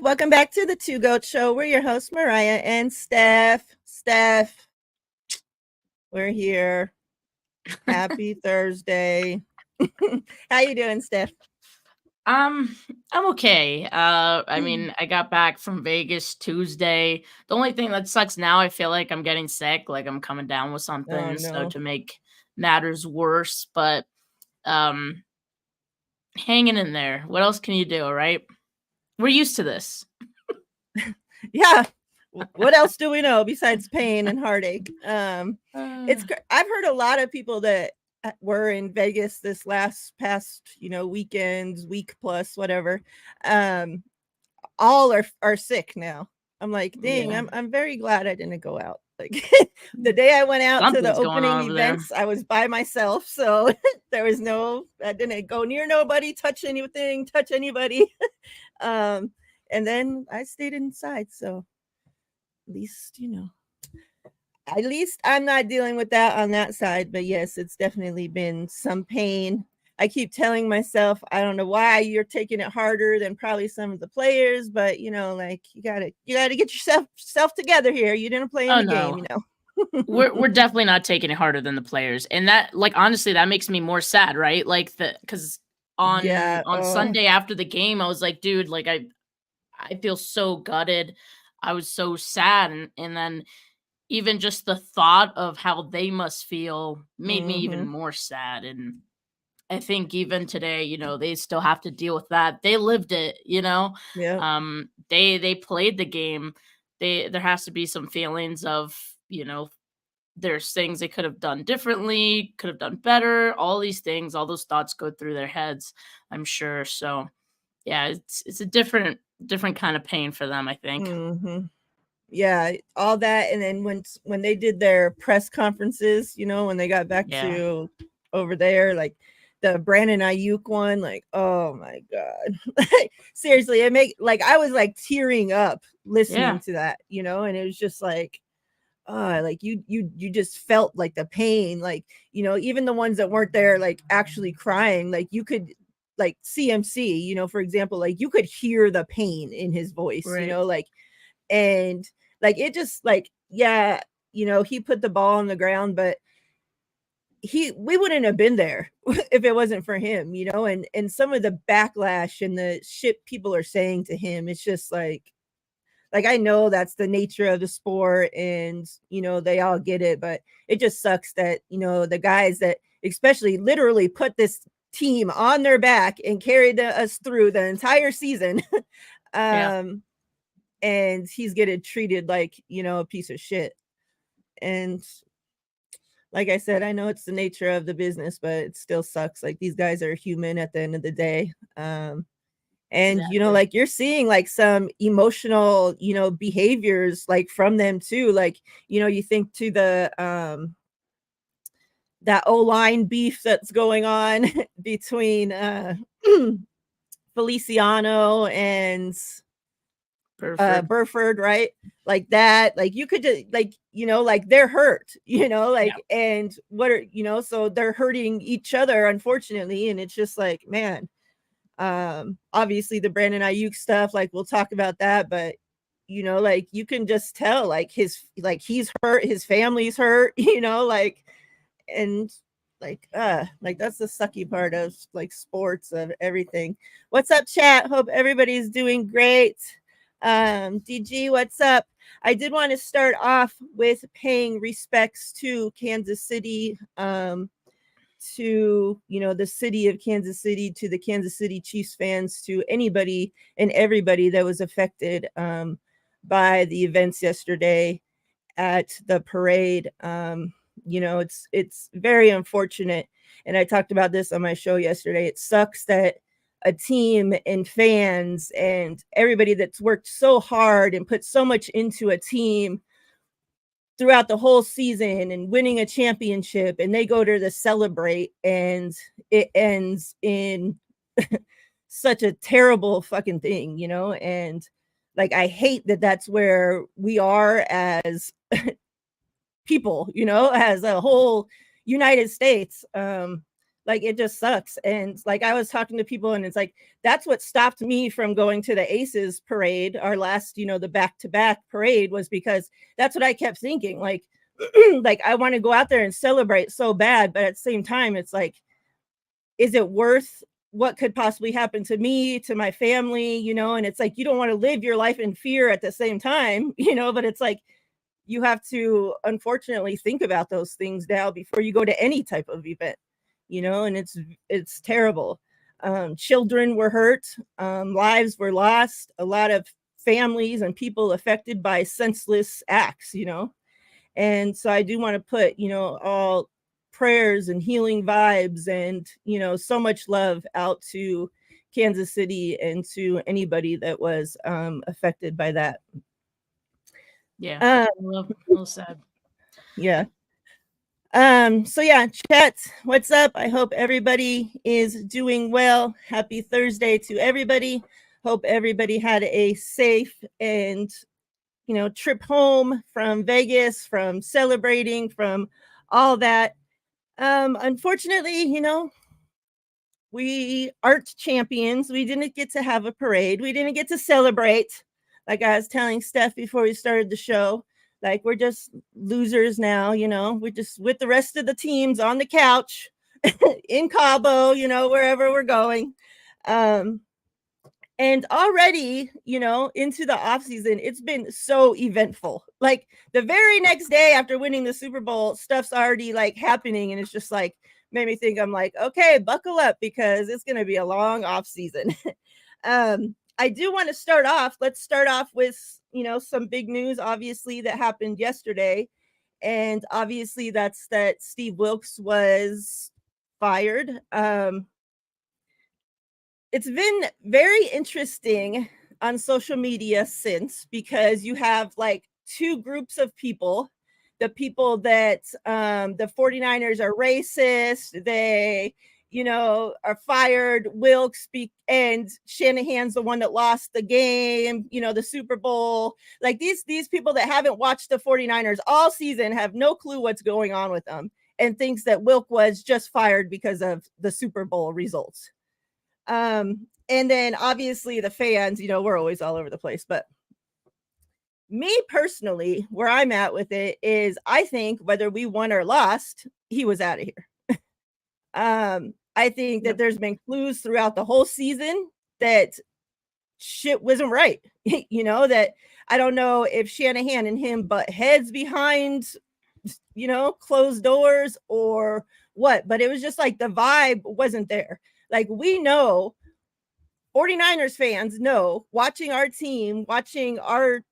Welcome back to the Two Goat Show. We're your hosts, Miriah and Steph. Steph, we're here. Happy Thursday. How you doing, Steph? I'm okay. I mean, I got back from Vegas Tuesday. The only thing that sucks now, I feel like I'm getting sick, like I'm coming down with Oh something, so no. to make matters worse, but um hanging in there. What else can you do, right? We're used to this. Yeah. What else do we know besides pain and heartache? Uh, I've heard a lot of people that were in Vegas this past weekends, week plus whatever. All are sick now. I'm like, dang, yeah. I'm very glad I didn't go out. Like the day I went out to the Something's going opening on over there. events, I was by myself, so I didn't go near nobody, touch anything, touch anybody. And then I stayed inside, so at least I'm not dealing with that on that side. But yes, it's definitely been some pain. I keep telling myself, I don't know why you're taking it harder than probably some of the players, but like you gotta get yourself together here. You didn't play in Oh the game, no. We're definitely not taking it harder than the players. And that, like, honestly, that makes me more sad, right? Like, cuz Yeah. on Sunday after the game, I was like, dude, like I feel so gutted. I was so sad, and then even just the thought of how they must feel made me even Mm-hmm. more sad. And I think even today, they still have to deal with that. They lived it. Yeah. They played the game. There has to be some feelings of, there's things they could have done differently, could have done better, all these things, all those thoughts go through their heads, I'm sure. So yeah, it's a different kind of pain for them, I think. Mm-hmm. Yeah, all that, and then when they did their press conferences, when they got back Yeah. to over there, like the Brandon Ayuk one, like, oh my god, like, seriously, I was like tearing up listening Yeah. to that, and it was just like, like you just felt like the pain, like even the ones that weren't there, like actually crying, like you could. Like CMC, for example, like you could hear the pain in his voice, Right. like, and like it just like, yeah, he put the ball on the ground, but we wouldn't have been there if it wasn't for him, and some of the backlash and the shit people are saying to him, it's just like I know that's the nature of the sport, and they all get it, but it just sucks that the guys that especially literally put this team on their back and carried us through the entire season. Yeah. And he's getting treated like a piece of shit. And like I said, I know it's the nature of the business, but it still sucks. Like these guys are human at the end of the day. And Exactly. like you're seeing like some emotional behaviors like from them too, like you think to the that O-line beef that's going on between Feliciano and Burford. Burford, right? Like that, like you could just like, like they're hurt, Yeah. like, and what are, so they're hurting each other, unfortunately. And it's just like, man, obviously the Brandon Ayuk stuff, like we'll talk about that, but like you can just tell like he's hurt, his family's hurt, like, and like that's the sucky part of like sports, of everything. What's up, chat? Hope everybody's doing great. DG, what's up? I did want to start off with paying respects to Kansas City, to the city of Kansas City, to the Kansas City Chiefs fans, to anybody and everybody that was affected by the events yesterday at the parade. It's very unfortunate, and I talked about this on my show yesterday. It sucks that a team and fans and everybody that's worked so hard and put so much into a team throughout the whole season and winning a championship, and they go to celebrate, and it ends in such a terrible fucking thing, and like I hate that that's where we are as people, as a whole United States. Like, it just sucks. And like, I was talking to people, and it's like, that's what stopped me from going to the Aces parade, our last, the back-to-back parade, was because that's what I kept thinking. Like, like, I want to go out there and celebrate so bad, but at the same time, it's like, is it worth what could possibly happen to me, to my family, and it's like, you don't want to live your life in fear at the same time, but it's like, you have to unfortunately think about those things now before you go to any type of event, and it's terrible. Children were hurt, lives were lost, a lot of families and people affected by senseless acts, and so I do want to put, all prayers and healing vibes and, so much love out to Kansas City and to anybody that was affected by that. Yeah, well said. Yeah. So yeah, chat, what's up? I hope everybody is doing well. Happy Thursday to everybody. Hope everybody had a safe and trip home from Vegas, from celebrating, from all that. Unfortunately, we aren't champions. We didn't get to have a parade. We didn't get to celebrate. Like I was telling Steph before we started the show, like, we're just losers now, we're just with the rest of the teams on the couch in Cabo, wherever we're going. And already, into the off season, it's been so eventful. Like, the very next day after winning the Super Bowl, stuff's already like happening. And it's just like, made me think, I'm like, okay, buckle up, because it's going to be a long off season. I do want to start off. Let's start off with, some big news, obviously, that happened yesterday. And obviously that's that Steve Wilks was fired. It's been very interesting on social media since, because you have like two groups of people. The people that the 49ers are racist, they are fired. Wilks speak, and Shanahan's the one that lost the game, the Super Bowl. Like, these people that haven't watched the 49ers all season have no clue what's going on with them, and thinks that Wilk was just fired because of the Super Bowl results. And then obviously the fans, we're always all over the place. But me personally, where I'm at with it is, I think whether we won or lost, he was out of here. I think that there's been clues throughout the whole season that shit wasn't right. That I don't know if Shanahan and him butt heads behind, closed doors or what, but it was just like the vibe wasn't there. Like, we know, 49ers fans know, watching our team, watching our,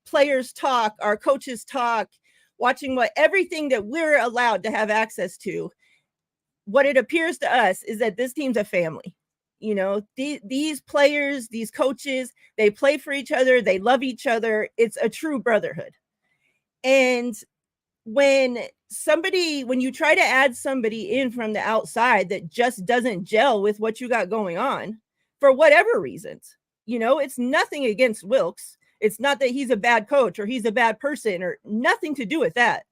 players talk, our coaches talk, watching everything that we're allowed to have access to, what it appears to us is that this team's a family. These players, these coaches, they play for each other. They love each other. It's a true brotherhood. And when you try to add somebody in from the outside that just doesn't gel with what you got going on, for whatever reasons, it's nothing against Wilks. It's not that he's a bad coach or he's a bad person, or nothing to do with that,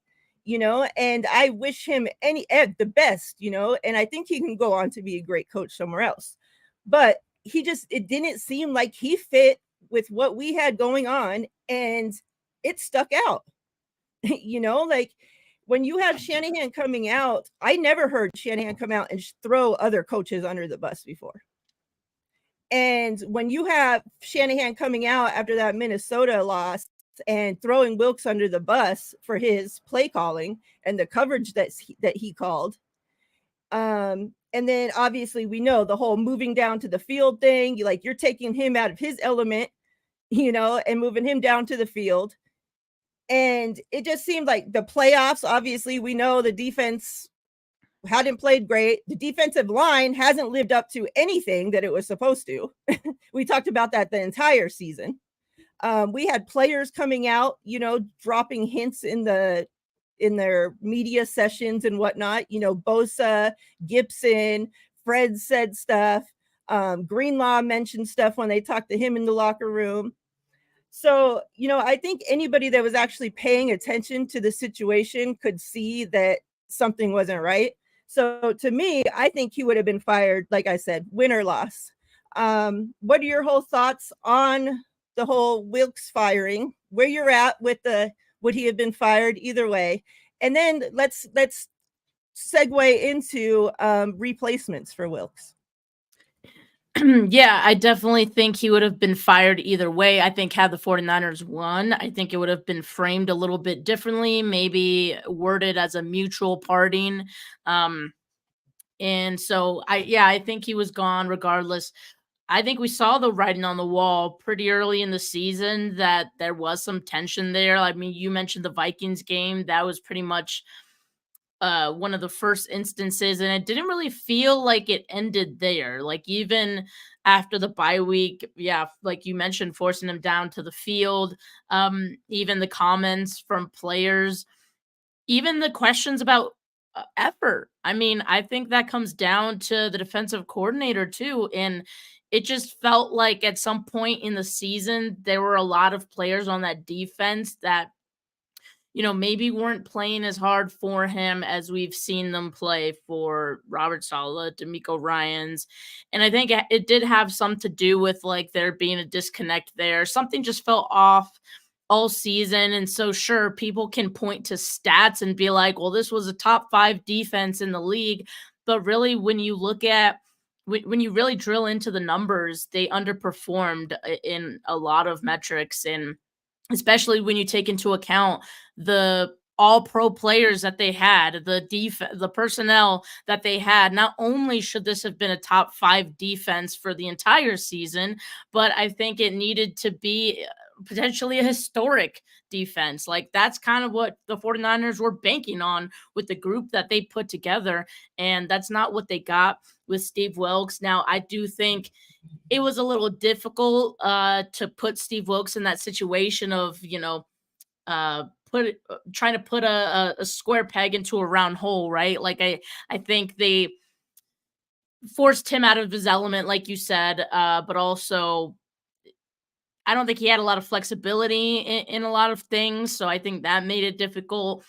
and I wish him the best, and I think he can go on to be a great coach somewhere else. But it didn't seem like he fit with what we had going on, and it stuck out. Like, when you have Shanahan coming out, I never heard Shanahan come out and throw other coaches under the bus before. And when you have Shanahan coming out after that Minnesota loss and throwing Wilks under the bus for his play calling and the coverage that he called, and then obviously we know the whole moving down to the field thing, you're taking him out of his element, and moving him down to the field. And it just seemed like the playoffs, obviously, we know the defense hadn't played great. The defensive line hasn't lived up to anything that it was supposed to. We talked about that the entire season. We had players coming out, dropping hints in their media sessions and whatnot. Bosa, Gibson, Fred said stuff. Greenlaw mentioned stuff when they talked to him in the locker room. So, I think anybody that was actually paying attention to the situation could see that something wasn't right. So to me, I think he would have been fired, like I said, win or loss. What are your whole thoughts on the whole Wilks firing? Where you're at with the would he have been fired either way? And then let's segue into replacements for Wilks. Yeah, I definitely think he would have been fired either way. I think had the 49ers won, I think it would have been framed a little bit differently, maybe worded as a mutual parting. Um, and so I think he was gone regardless. I think we saw the writing on the wall pretty early in the season that there was some tension there. I mean, you mentioned the Vikings game. That was pretty much one of the first instances, and it didn't really feel like it ended there. Like even after the bye week, yeah, like you mentioned, forcing him down to the field, even the comments from players, even the questions about effort. I mean, I think that comes down to the defensive coordinator too, and it just felt like at some point in the season there were a lot of players on that defense that maybe weren't playing as hard for him as we've seen them play for Robert Saleh, D'Amico Ryans. And I think it did have some to do with like there being a disconnect there. Something just felt off all season. And so, sure, people can point to stats and be like, well, this was a top 5 defense in the league. But really, when you look at when you really drill into the numbers, they underperformed in a lot of metrics. And especially when you take into account the all pro players that they had, the personnel that they had. Not only should this have been a top 5 defense for the entire season, but I think it needed to be potentially a historic defense. Like that's kind of what the 49ers were banking on with the group that they put together. And that's not what they got with Steve Wilks. Now, I do think it was a little difficult to put Steve Wilks in that situation of, trying to put a square peg into a round hole, right? Like I think they forced him out of his element, like you said, but also I don't think he had a lot of flexibility in a lot of things. So I think that made it difficult.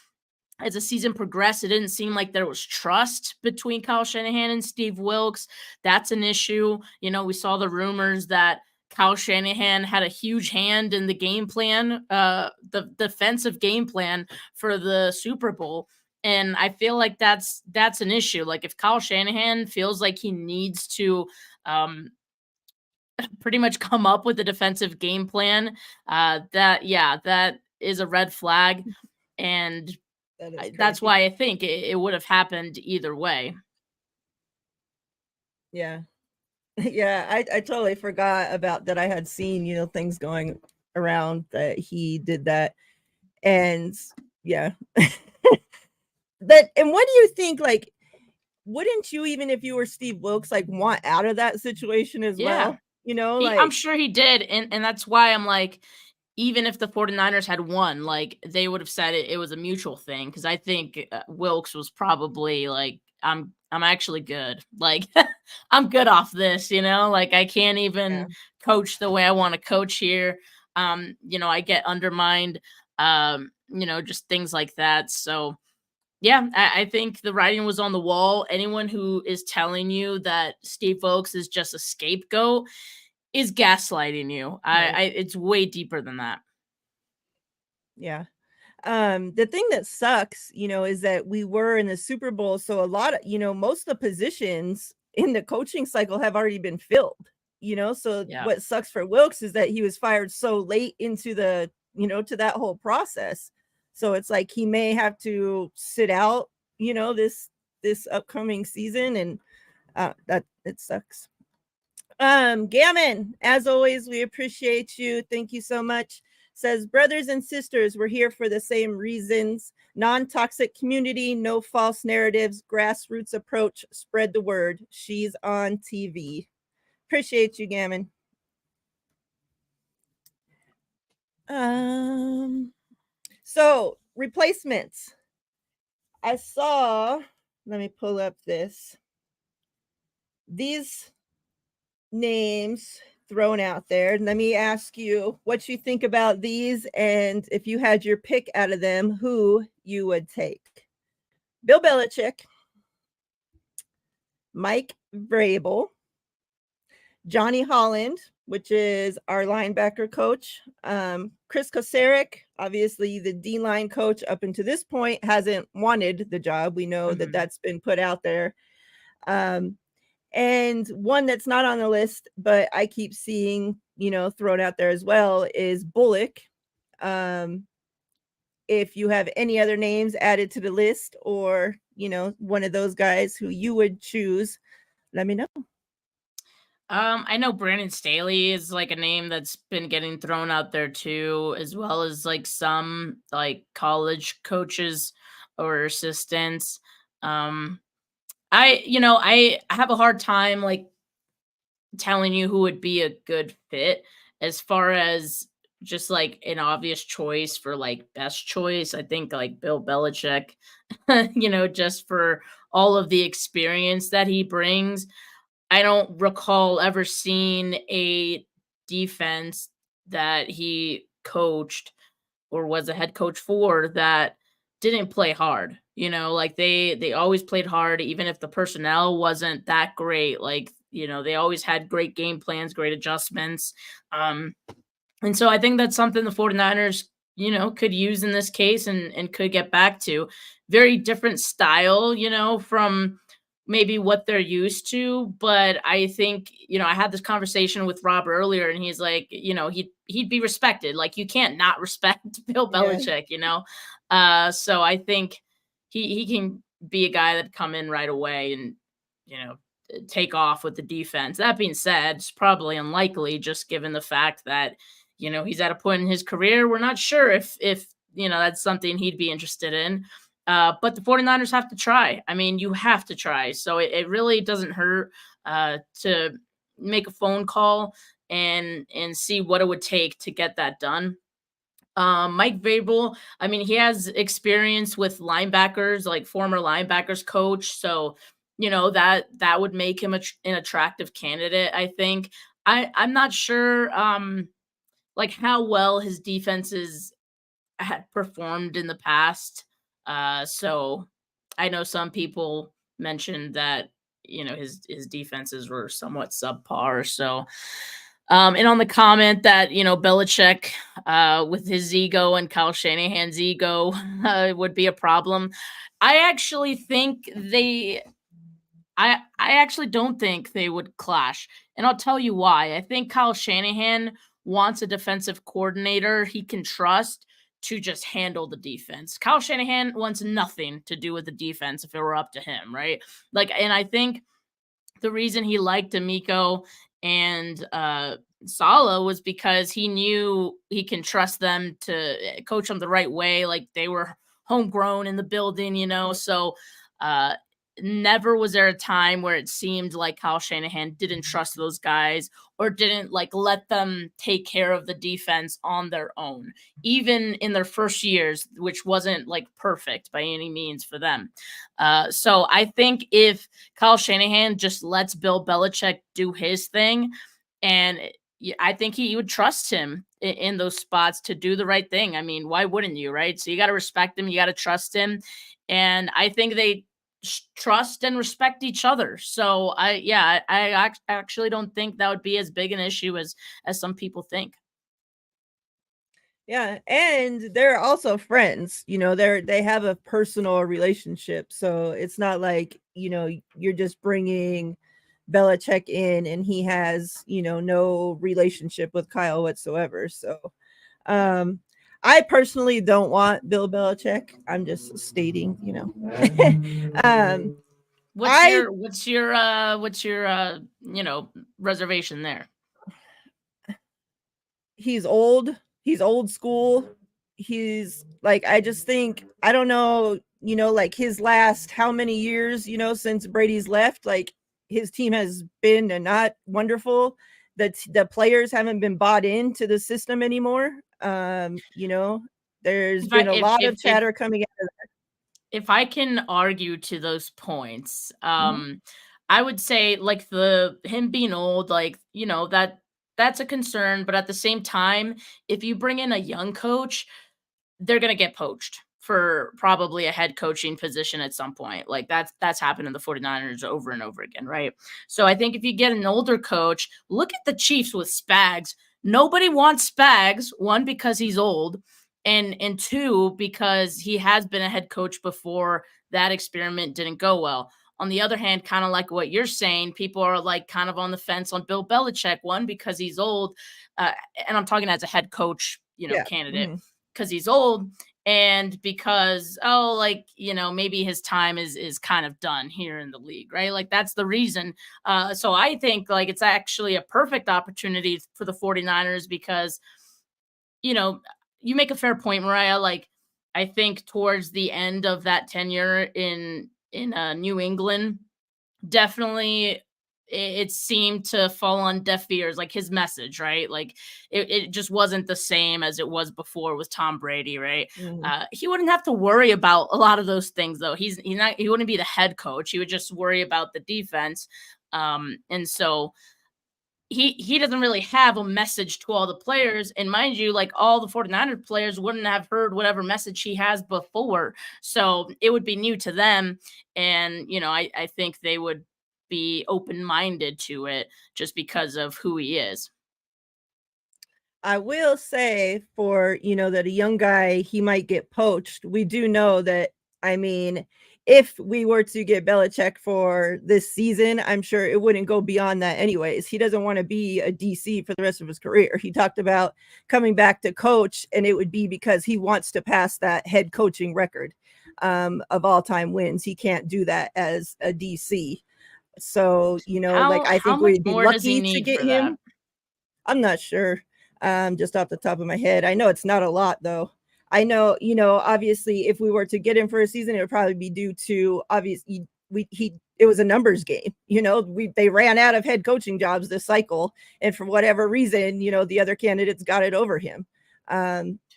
As the season progressed, it didn't seem like there was trust between Kyle Shanahan and Steve Wilks. That's an issue. We saw the rumors that Kyle Shanahan had a huge hand in the game plan, the defensive game plan for the Super Bowl. And I feel like that's an issue. Like if Kyle Shanahan feels like he needs to pretty much come up with a defensive game plan, that is a red flag. And that's why I think it would have happened either way. Yeah. Yeah, I totally forgot about that. I had seen, things going around that he did that. And yeah. And what do you think, like, wouldn't you, even if you were Steve Wilks, like want out of that situation as well? I'm sure he did. And that's why I'm like, even if the 49ers had won, like they would have said it was a mutual thing. Cause I think Wilks was probably like, I'm actually good. Like I'm good off this, like I can't even coach the way I want to coach here. I get undermined, just things like that. So yeah, I think the writing was on the wall. Anyone who is telling you that Steve Wilks is just a scapegoat is gaslighting you. It's way deeper than that. Yeah. The thing that sucks, is that we were in the Super Bowl, so a lot of, most of the positions in the coaching cycle have already been filled, so what sucks for Wilks is that he was fired so late into the, to that whole process. So it's like he may have to sit out, this upcoming season, and that it sucks. Gammon, as always, we appreciate you. Thank you so much. Says, brothers and sisters, we're here for the same reasons. Non-toxic community, no false narratives, grassroots approach, spread the word. She's on TV. Appreciate you, Gammon. So replacements. I saw, let me pull up these names thrown out there. Let me ask you what you think about these, and if you had your pick out of them, who you would take. Bill Belichick, Mike Vrabel, Johnny Holland, which is our linebacker coach, Chris Kosarek, obviously the D-line coach up until this point, hasn't wanted the job. We know that that's been put out there. And one that's not on the list, but I keep seeing, thrown out there as well, is Bullock. If you have any other names added to the list, or, one of those guys who you would choose, let me know. I know Brandon Staley is like a name that's been getting thrown out there too, as well as like some like college coaches or assistants. I have a hard time like telling you who would be a good fit as far as just like an obvious choice for like best choice. I think like Bill Belichick, just for all of the experience that he brings. I don't recall ever seeing a defense that he coached or was a head coach for that didn't play hard. Like they always played hard even if the personnel wasn't that great. Like, they always had great game plans, great adjustments. And so I think that's something the 49ers, could use in this case and could get back to. Very different style, from maybe what they're used to. But I think, I had this conversation with Rob earlier and he's like, he'd be respected. Like you can't not respect Bill Belichick, So I think he can be a guy that come in right away and, take off with the defense. That being said, it's probably unlikely just given the fact that, he's at a point in his career. We're not sure if that's something he'd be interested in. But the 49ers have to try. I mean, you have to try. So it really doesn't hurt to make a phone call and see what it would take to get that done. Mike Vrabel, I mean, he has experience with linebackers, like former linebackers coach. So, that would make him an attractive candidate, I think. I'm not sure like how well his defenses had performed in the past. So I know some people mentioned that, his defenses were somewhat subpar. So and on the comment that, Belichick with his ego and Kyle Shanahan's ego would be a problem. I actually think I actually don't think they would clash. And I'll tell you why. I think Kyle Shanahan wants a defensive coordinator he can trust to just handle the defense. Kyle Shanahan wants nothing to do with the defense if it were up to him, right? Like, and I think the reason he liked D'Amico and Saleh was because he knew he can trust them to coach them the right way. Like they were homegrown in the building, So never was there a time where it seemed like Kyle Shanahan didn't trust those guys or didn't like let them take care of the defense on their own, even in their first years, which wasn't like perfect by any means for them. So I think if Kyle Shanahan just lets Bill Belichick do his thing, and I think he would trust him in those spots to do the right thing. I mean, why wouldn't you, right? So you got to respect him, you got to trust him, and I think they trust and respect each other. So I actually don't think that would be as big an issue as some people think. Yeah, and they're also friends. They have a personal relationship, so it's not like you're just bringing Belichick in and he has no relationship with Kyle whatsoever. So, I personally don't want Bill Belichick. I'm just stating, What's your reservation there? He's old. He's old school. He's like, I just think, I don't know, like his last how many years, since Brady's left, like his team has been not wonderful. The players haven't been bought into the system anymore. There's been a lot of chatter coming out of that. If I can argue to those points, Mm-hmm. I would say like him being old, like, that's a concern. But at the same time, if you bring in a young coach, they're gonna get poached. for probably a head coaching position at some point. Like that's happened in the 49ers over and over again, right? So I think if you get an older coach, look at the Chiefs with Spags. Nobody wants Spags, one, because he's old, and two, because he has been a head coach before. That experiment didn't go well. On the other hand, kind of like what you're saying, people are like kind of on the fence on Bill Belichick, one, because he's old, uh, and I'm talking as a head coach, Yeah. candidate, Hmm. because he's old, and because, oh, like, maybe his time is kind of done here in the league, right? Like that's the reason. So I think like it's actually a perfect opportunity for the 49ers because, you know, you make a fair point, Miriah. Like I think towards the end of that tenure in New England, definitely it seemed to fall on deaf ears, like his message, right? Like it just wasn't the same as it was before with Tom Brady, right? Hmm. He wouldn't have to worry about a lot of those things though. He wouldn't be the head coach. He would just worry about the defense. And so he doesn't really have a message to all the players, and mind you, like all the 49ers players wouldn't have heard whatever message he has before, so it would be new to them. And I think they would be open-minded to it just because of who he is. I will say for, that a young guy, he might get poached. We do know that, I mean, if we were to get Belichick for this season, I'm sure it wouldn't go beyond that anyways. He doesn't want to be a DC for the rest of his career. He talked about coming back to coach, and it would be because he wants to pass that head coaching record of all-time wins. He can't do that as a DC. So, like I How think much we'd be more does he lucky to need get for that? him. I'm not sure, just off the top of my head. I know it's not a lot though. I know, obviously, if we were to get him for a season, it would probably be due to obviously it was a numbers game. They ran out of head coaching jobs this cycle, and for whatever reason, the other candidates got it over him.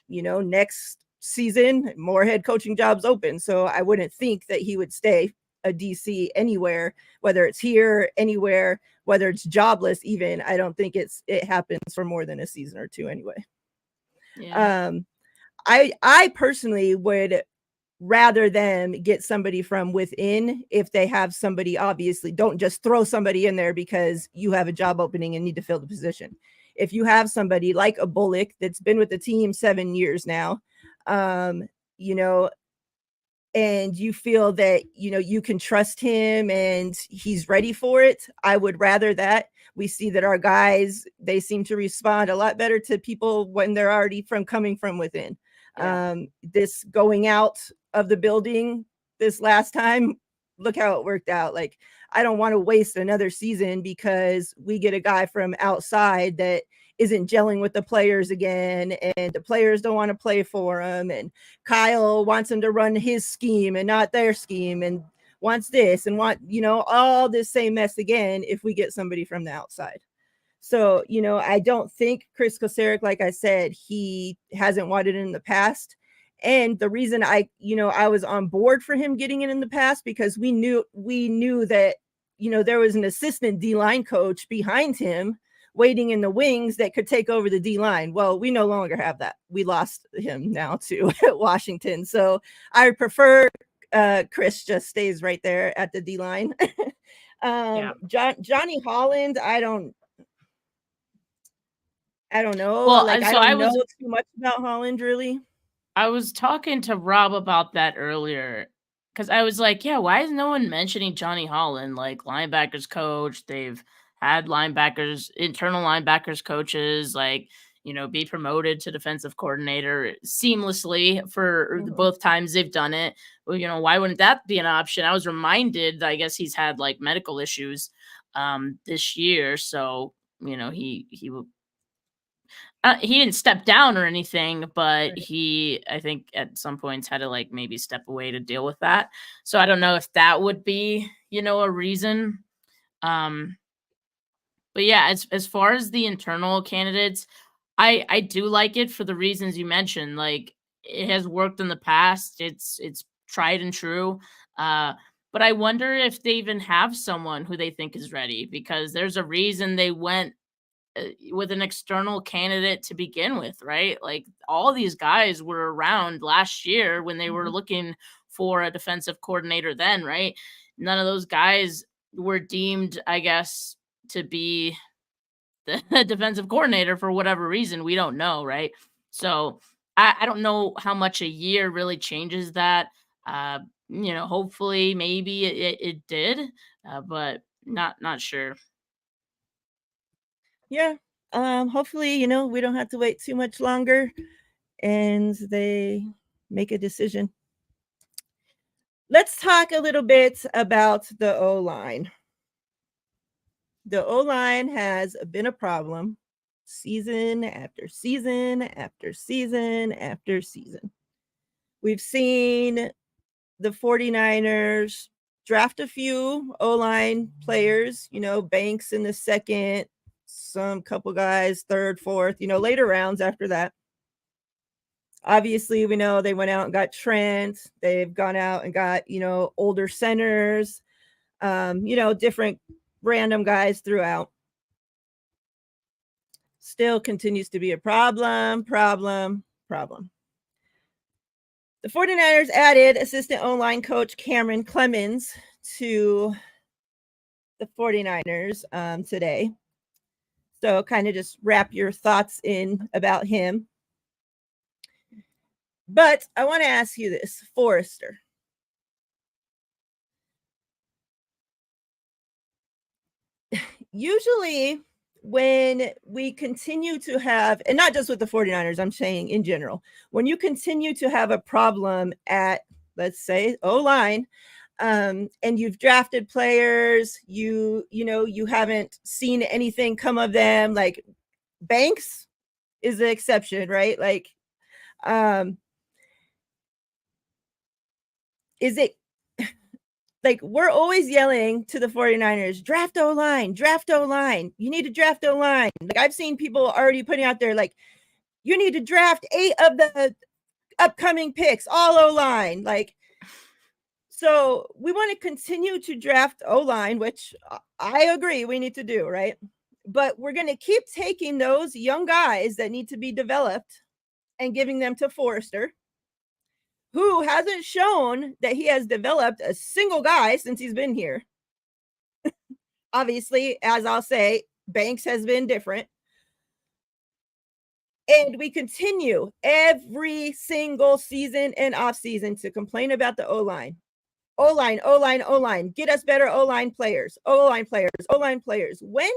Next season, more head coaching jobs open, so I wouldn't think that he would stay a DC anywhere, whether it's here, anywhere, whether it's jobless even. I don't think it happens for more than a season or two anyway. Yeah. um I personally would rather them get somebody from within. If they have somebody, obviously don't just throw somebody in there because you have a job opening and need to fill the position. If you have somebody like a Bullock that's been with the team 7 years now, um you know and you feel that you can trust him and he's ready for it, I would rather that. We see that our guys, they seem to respond a lot better to people when they're already coming from within. Yeah. This going out of the building this last time, look how it worked out. Like, I don't want to waste another season because we get a guy from outside that isn't gelling with the players again, and the players don't want to play for him, and Kyle wants him to run his scheme and not their scheme, and wants this and all this same mess again if we get somebody from the outside. So, I don't think Chris Kocurek, like I said, he hasn't wanted it in the past. And the reason I was on board for him getting it in the past, because we knew that, there was an assistant D-line coach behind him waiting in the wings that could take over the D-line. Well, we no longer have that. We lost him now to Washington. So I prefer Chris just stays right there at the D-line. Yeah. Johnny Holland, I don't know. Well, Like, I so I don't know was too much about Holland, really. I was talking to Rob about that earlier because I was like, yeah, why is no one mentioning Johnny Holland? Like, linebackers coach, they've had internal linebackers coaches, like, be promoted to defensive coordinator seamlessly for Mhm. both times they've done it. Well, why wouldn't that be an option? I was reminded, I guess he's had like medical issues this year. So, he didn't step down or anything, but Right. I think at some points had to like maybe step away to deal with that. So I don't know if that would be, a reason. Um, but yeah, as far as the internal candidates, I do like it for the reasons you mentioned. Like it has worked in the past. It's tried and true. Uh, but I wonder if they even have someone who they think is ready, because there's a reason they went with an external candidate to begin with, right? Like all these guys were around last year when they were looking for a defensive coordinator then, right? None of those guys were deemed, I guess, to be the defensive coordinator for whatever reason. We don't know, right? So I don't know how much a year really changes that. Hopefully maybe it did, but not sure. Yeah. Hopefully, we don't have to wait too much longer and they make a decision. Let's talk a little bit about the O-line. The O-line has been a problem season after season after season after season. We've seen the 49ers draft a few O-line players, Banks in the second, some couple guys, third, fourth, later rounds after that. Obviously, we know they went out and got Trent. They've gone out and got, older centers, different random guys throughout. Still continues to be a problem. The 49ers added assistant O-line coach Cameron Clemens to the 49ers today. So kind of just wrap your thoughts in about him. But I want to ask you this, Forrester. Usually when we continue to have, and not just with the 49ers, I'm saying in general, when you continue to have a problem at, let's say, O-line, and you've drafted players, you haven't seen anything come of them, like Banks is the exception, right? Like, is it like we're always yelling to the 49ers, draft O-line, draft O-line. You need to draft O-line. Like I've seen people already putting out there, like, you need to draft 8 of the upcoming picks, all O-line. Like, so we want to continue to draft O-line, which I agree we need to do, right? But we're going to keep taking those young guys that need to be developed and giving them to Forrester, who hasn't shown that he has developed a single guy since he's been here. Obviously, as I'll say, Banks has been different. And we continue every single season and off season to complain about the O-line. O-line, O-line, O-line. Get us better O-line players. O-line players, O-line players. When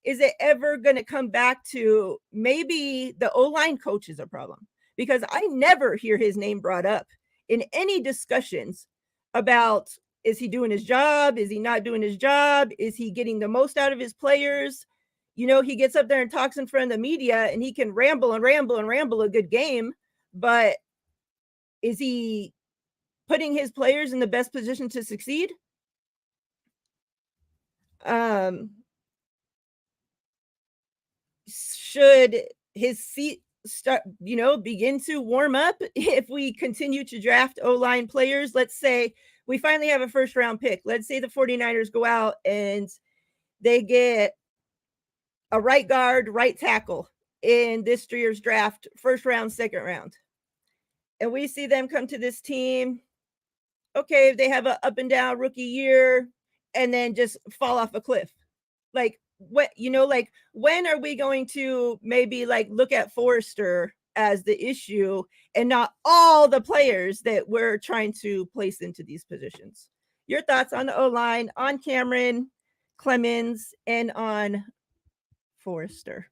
is it ever going to come back to maybe the O-line coach is a problem? Because I never hear his name brought up in any discussions about, is he doing his job? Is he not doing his job? Is he getting the most out of his players? He gets up there and talks in front of the media and he can ramble and ramble and ramble a good game, but is he putting his players in the best position to succeed? Should his seat start, begin to warm up if we continue to draft O-line players? Let's say we finally have a first round pick. Let's say the 49ers go out and they get a right guard, right tackle in this year's draft, first round, second round. And we see them come to this team. Okay, they have an up and down rookie year and then just fall off a cliff. Like, what, like, when are we going to maybe like look at Forrester as the issue and not all the players that we're trying to place into these positions? Your thoughts on the O-line, on Cameron Clemens, and on Forrester,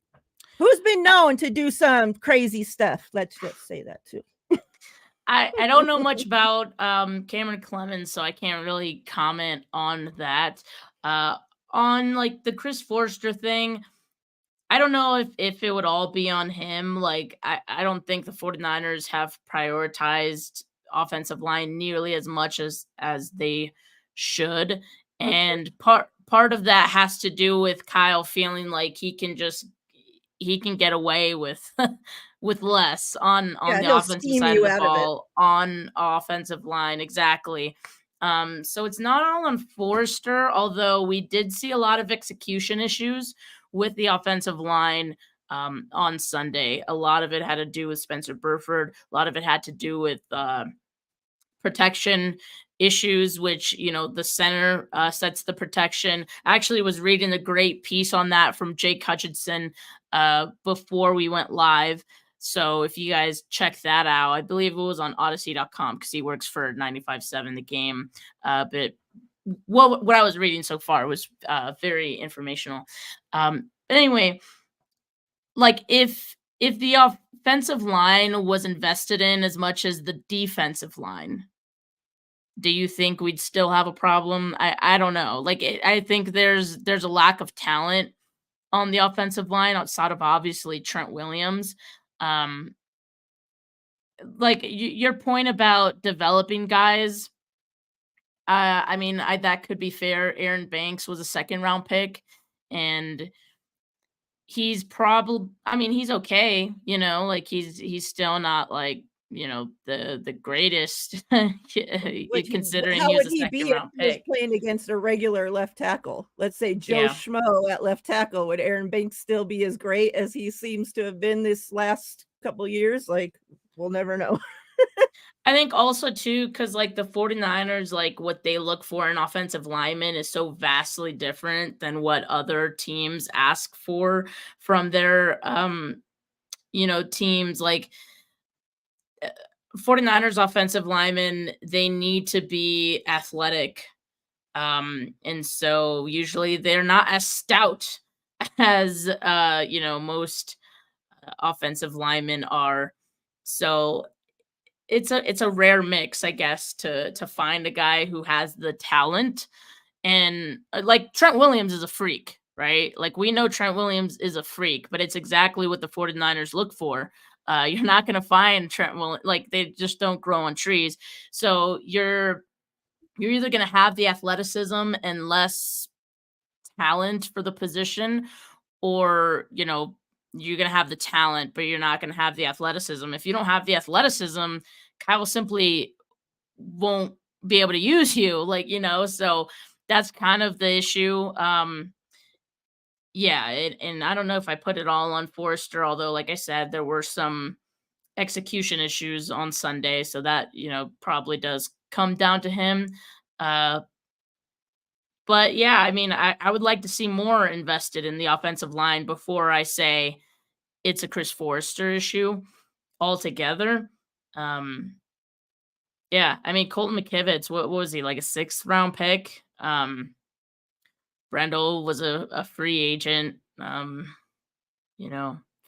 who's been known to do some crazy stuff. Let's just say that too. I don't know much about Cameron Clemens, so I can't really comment on that. On like the Chris Forrester thing, I don't know if it would all be on him. Like I don't think the 49ers have prioritized offensive line nearly as much as they should. And part of that has to do with Kyle feeling like he can get away with with less on the offensive side of the ball, on offensive line. Exactly. So it's not all on Forrester, although we did see a lot of execution issues with the offensive line on Sunday. A lot of it had to do with Spencer Burford. A lot of it had to do with protection issues, which, the center sets the protection. I actually was reading a great piece on that from Jake Hutchinson before we went live. So if you guys check that out, I believe it was on odyssey.com because he works for 95.7 The Game. But what I was reading so far was very informational. But anyway, like if the offensive line was invested in as much as the defensive line, do you think we'd still have a problem? I don't know. Like I think there's a lack of talent on the offensive line outside of obviously Trent Williams. Um, like your point about developing guys, I mean, that could be fair. Aaron Banks was a second round pick, and he's probably, I mean, he's okay, like he's still not like, the greatest considering How he was would a he second be if round he was pick. playing against a regular left tackle? Let's say Joe Yeah. Schmo at left tackle. Would Aaron Banks still be as great as he seems to have been this last couple years? Like, we'll never know. I think also too, because like the 49ers, like what they look for in offensive linemen is so vastly different than what other teams ask for from their teams. Like 49ers offensive linemen, they need to be athletic. And so usually they're not as stout as most offensive linemen are. So it's a rare mix, I guess, to find a guy who has the talent. And like Trent Williams is a freak, right? Like we know Trent Williams is a freak, but it's exactly what the 49ers look for. You're not going to find Trent Williams, like they just don't grow on trees. So you're either going to have the athleticism and less talent for the position, or you're going to have the talent but you're not going to have the athleticism. If you don't have the athleticism, Kyle simply won't be able to use you, so that's kind of the issue. Yeah, and I don't know if I put it all on Forrester, although like I said, there were some execution issues on Sunday, so that probably does come down to him. uh but yeah, I mean, I would like to see more invested in the offensive line before I say it's a Chris Forrester issue altogether. Um, yeah, I mean, Colton McKivitz, what was he, like a 6th round pick? Brendel was a free agent.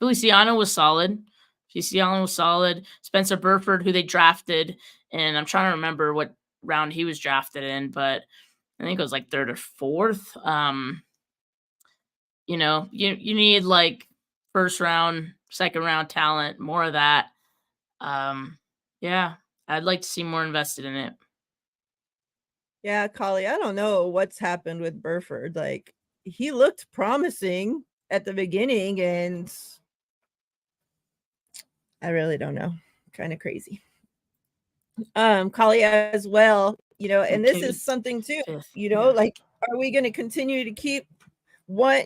Feliciano was solid. Feliciano was solid. Spencer Burford, who they drafted, and I'm trying to remember what round he was drafted in, but I think it was like 3rd or 4th. You need like 1st round, 2nd round talent, more of that. Yeah, I'd like to see more invested in it. Yeah, Collie, I don't know what's happened with Burford. Like, he looked promising at the beginning, and I really don't know. Kind of crazy. Collie as well, and this is something too, 5th. like, are we going to continue to keep one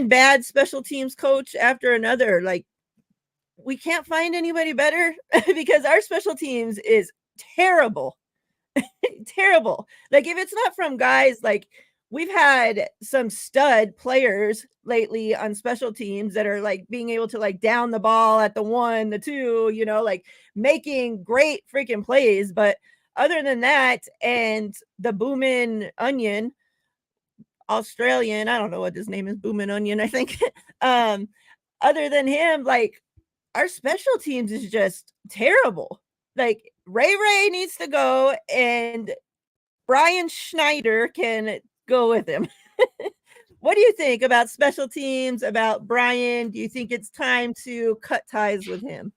bad special teams coach after another? Like, we can't find anybody better because our special teams is terrible. Terrible. Like, if it's not from guys, like, we've had some stud players lately on special teams that are like being able to like down the ball at the 1, the 2, like making great freaking plays. But other than that, and the Boomin' Onion, Australian, I don't know what his name is, Boomin' Onion, I think. Other than him, like, our special teams is just terrible. Like, Ray needs to go, and Brian Schneider can go with him. What do you think about special teams, about Brian? Do you think it's time to cut ties with him?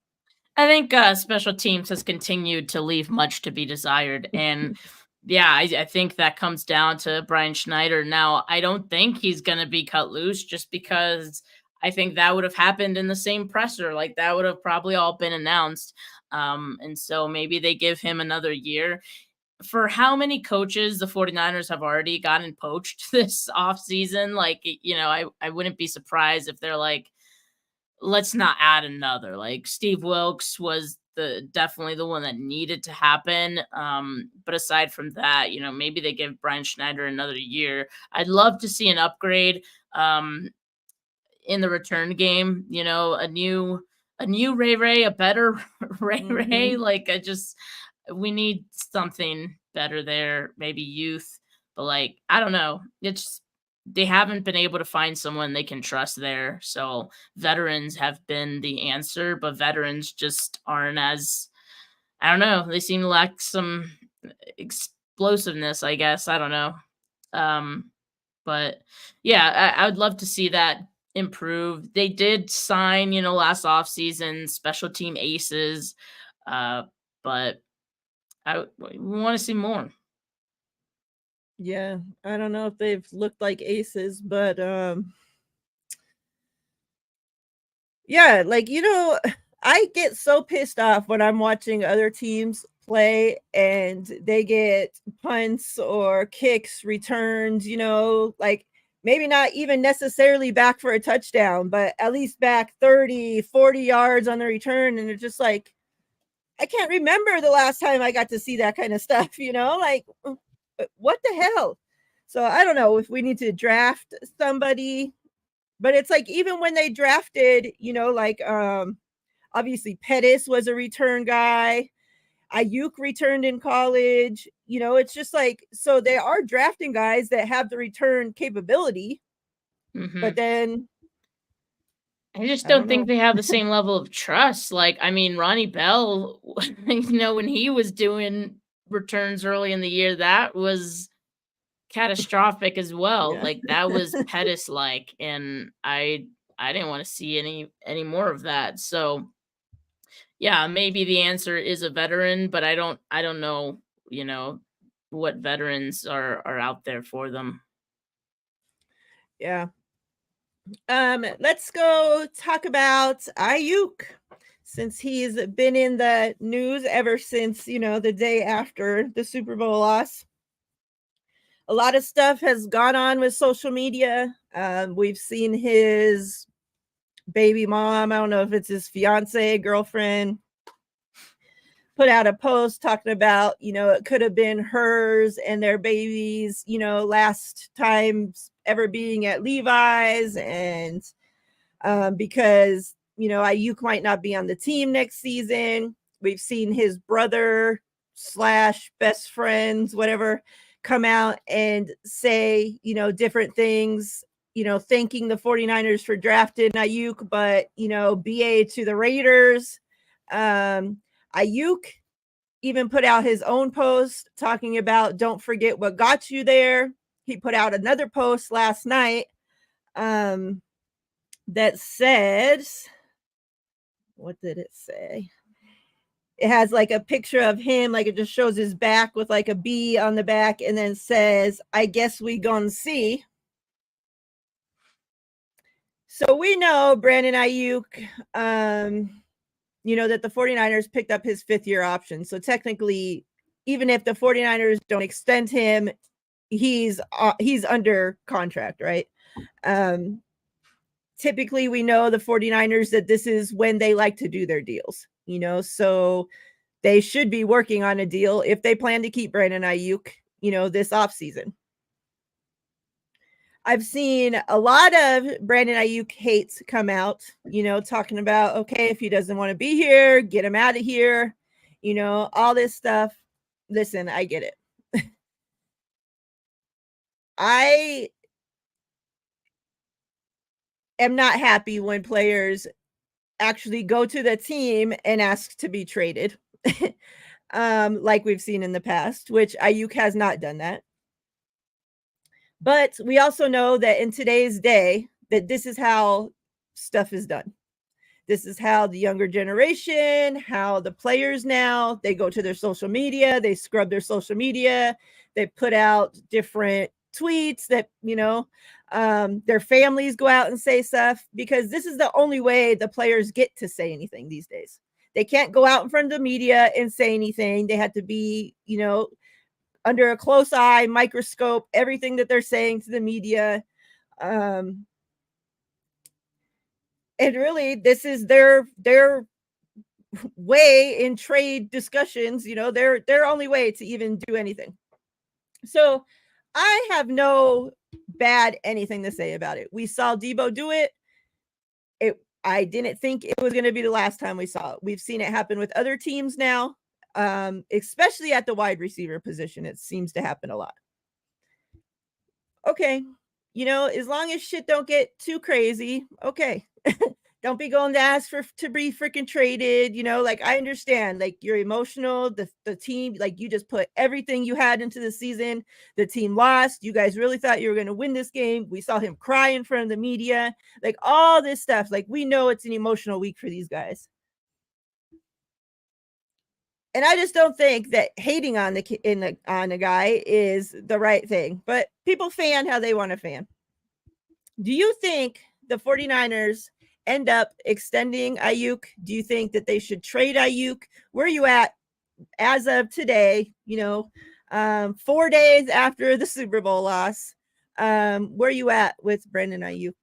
I think special teams has continued to leave much to be desired. And yeah, I think that comes down to Brian Schneider. Now, I don't think he's going to be cut loose, just because I think that would have happened in the same presser. Like, that would have probably all been announced. And so maybe they give him another year. for how many coaches the 49ers have already gotten poached this offseason, like, I wouldn't be surprised if they're like, let's not add another. Like Steve Wilks was definitely the one that needed to happen. But aside from that, maybe they give Brian Schneider another year. I'd love to see an upgrade in the return game, a new Ray Ray, a better Ray Ray. Like we need something better there, maybe youth, but like, I don't know. They haven't been able to find someone they can trust there. So veterans have been the answer, but veterans just aren't as, I don't know. They seem to lack some explosiveness, I guess. I don't know. But yeah, I would love to see that improve. They did sign, last offseason, special team aces. But we want to see more. Yeah, I don't know if they've looked like aces, but yeah, like I get so pissed off when I'm watching other teams play and they get punts or kicks, returns, like maybe not even necessarily back for a touchdown, but at least back 30, 40 yards on the return, and they're just like, I can't remember the last time I got to see that kind of stuff, like what the hell? So I don't know if we need to draft somebody, but it's like, even when they drafted, like obviously Pettis was a return guy. Ayuk returned in college. It's just like, so they are drafting guys that have the return capability, but then I just don't think they have the same level of trust. Like, I mean, Ronnie Bell, when he was doing returns early in the year, that was catastrophic as well. Yeah. Like that was Pettis like, and I didn't want to see any more of that. So yeah, maybe the answer is a veteran, but I don't know, what veterans are out there for them. Yeah. Let's go talk about Ayuk, since he's been in the news ever since, the day after the Super Bowl loss. A lot of stuff has gone on with social media. We've seen his baby mom, I don't know if it's his fiance, girlfriend, put out a post talking about, it could have been hers and their babies, last time ever being at Levi's, and because, Ayuk might not be on the team next season. We've seen his brother / best friends, whatever, come out and say, different things, thanking the 49ers for drafting Ayuk, but, BA to the Raiders. Ayuk even put out his own post talking about, don't forget what got you there. He put out another post last night that says, what did it say? It has like a picture of him, like it just shows his back with like a B on the back, and then says, I guess we gonna see. So we know Brandon Ayuk, that the 49ers picked up his 5th-year option. So technically, even if the 49ers don't extend him, he's under contract, right? Typically, we know the 49ers that this is when they like to do their deals, so they should be working on a deal if they plan to keep Brandon Ayuk, this offseason. I've seen a lot of Brandon Ayuk hates come out, talking about, okay, if he doesn't want to be here, get him out of here, all this stuff. Listen, I get it. I am not happy when players actually go to the team and ask to be traded, like we've seen in the past, which Ayuk has not done that. But we also know that in today's day, that this is how stuff is done. This is how the younger generation, how the players now, they go to their social media, they scrub their social media, they put out different tweets that, their families go out and say stuff, because this is the only way the players get to say anything these days. They can't go out in front of the media and say anything. They have to be, under a close eye microscope, everything that they're saying to the media. And really, this is their way in trade discussions, their only way to even do anything. So I have no bad anything to say about it. We saw Debo do it. I didn't think it was going to be the last time we saw it. We've seen it happen with other teams now, especially at the wide receiver position. It seems to happen a lot. Okay, as long as shit don't get too crazy, okay. Don't be going to ask to be freaking traded. Like, I understand, like, you're emotional. The team, like, you just put everything you had into the season. The team lost. You guys really thought you were going to win this game. We saw him cry in front of the media, like, all this stuff. Like, we know it's an emotional week for these guys. And I just don't think that hating on the guy is the right thing. But people fan how they want to fan. Do you think the 49ers end up extending Ayuk? Do you think that they should trade Ayuk? Where are you at as of today? 4 days after the Super Bowl loss, where are you at with Brandon Ayuk?